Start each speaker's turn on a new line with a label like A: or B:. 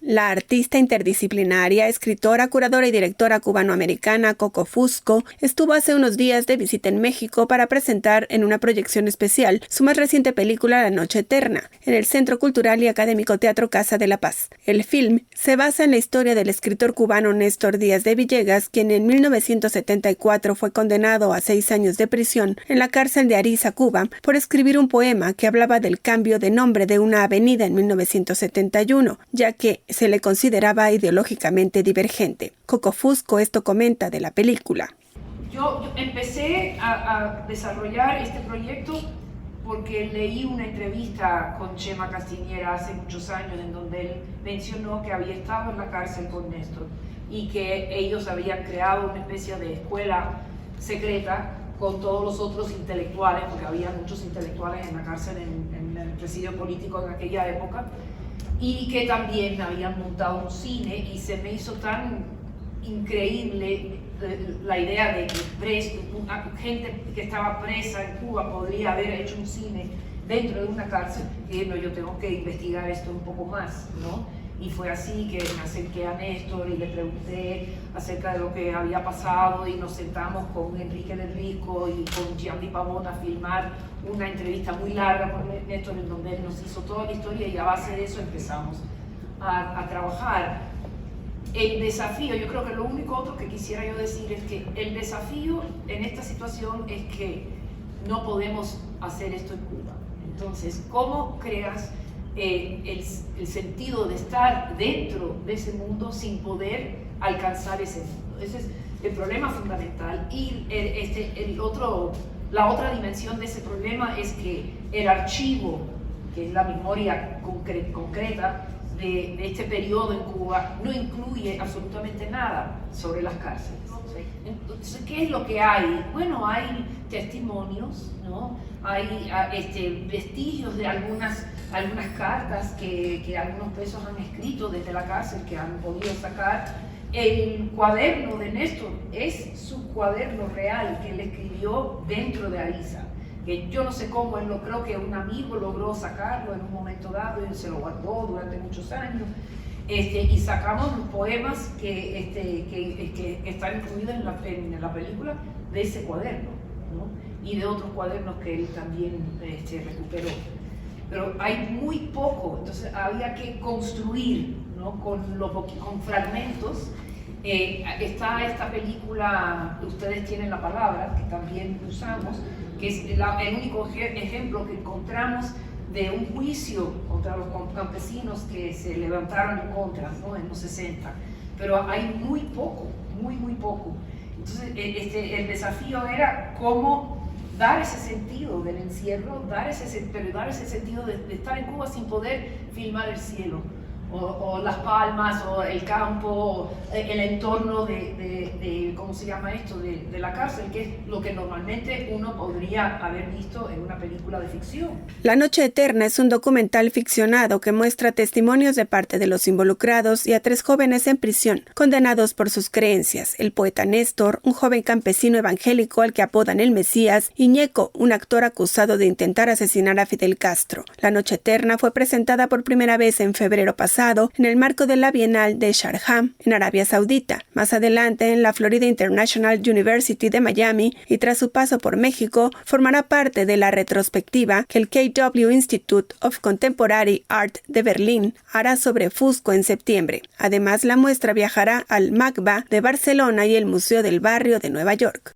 A: La artista interdisciplinaria, escritora, curadora y directora cubanoamericana Coco Fusco estuvo hace unos días de visita en México para presentar en una proyección especial su más reciente película La Noche Eterna, en el Centro Cultural y Académico Teatro Casa de la Paz. El film se basa en la historia del escritor cubano Néstor Díaz de Villegas, quien en 1974 fue condenado a 6 años de prisión en la cárcel de Ariza, Cuba, por escribir un poema que hablaba del cambio de nombre de una avenida en 1971, ya que se le consideraba ideológicamente divergente. Coco Fusco esto comenta de la película.
B: Yo empecé a desarrollar este proyecto porque leí una entrevista con Chema Castiñera hace muchos años en donde él mencionó que había estado en la cárcel con Néstor y que ellos habían creado una especie de escuela secreta con todos los otros intelectuales, porque había muchos intelectuales en la cárcel en el presidio político en aquella época, y que también habían montado un cine, y se me hizo tan increíble la idea de que gente que estaba presa en Cuba podría haber hecho un cine dentro de una cárcel, que no, yo tengo que investigar esto un poco más, ¿no? Y fue así que me acerqué a Néstor y le pregunté acerca de lo que había pasado, y nos sentamos con Enrique del Risco y con Gianni Pavón a filmar una entrevista muy larga con Néstor en donde él nos hizo toda la historia, y a base de eso empezamos a trabajar. El desafío, yo creo que lo único otro que quisiera yo decir es que el desafío en esta situación es que no podemos hacer esto en Cuba. Entonces, ¿cómo creas el sentido de estar dentro de ese mundo sin poder alcanzar ese mundo? Ese es el problema fundamental. Y la otra dimensión de ese problema es que el archivo, que es la memoria concreta de este periodo en Cuba, no incluye absolutamente nada sobre las cárceles. Entonces, ¿qué es lo que hay? Bueno, hay testimonios, ¿no? Hay vestigios de algunas cartas que algunos presos han escrito desde la cárcel, que han podido sacar. El cuaderno de Néstor es su cuaderno real que él escribió dentro de Ariza, que yo no sé cómo, creo que un amigo logró sacarlo en un momento dado y él se lo guardó durante muchos años. Y sacamos los poemas que están incluidos en la película de ese cuaderno, ¿no? Y de otros cuadernos que él también recuperó. Pero hay muy poco, entonces había que construir, ¿no? con fragmentos. Está esta película, Ustedes tienen la palabra, que también usamos, que es el único ejemplo que encontramos de un juicio contra los campesinos que se levantaron en contra, ¿no? En los 60, pero hay muy poco, muy poco. Entonces el desafío era cómo dar ese sentido del encierro, dar ese sentido de estar en Cuba sin poder filmar el cielo, o las palmas, o el campo, el entorno ¿cómo se llama esto? De la cárcel, que es lo que normalmente uno podría haber visto en una película de ficción.
A: La Noche Eterna es un documental ficcionado que muestra testimonios de parte de los involucrados y a 3 jóvenes en prisión, condenados por sus creencias: el poeta Néstor, un joven campesino evangélico al que apodan el Mesías, y Ñeco, un actor acusado de intentar asesinar a Fidel Castro. La Noche Eterna fue presentada por primera vez en febrero pasado en el marco de la Bienal de Sharjah, en Arabia Saudita, más adelante en la Florida International University de Miami, y tras su paso por México, formará parte de la retrospectiva que el KW Institute of Contemporary Art de Berlín hará sobre Fusco en septiembre. Además, la muestra viajará al MACBA de Barcelona y el Museo del Barrio de Nueva York.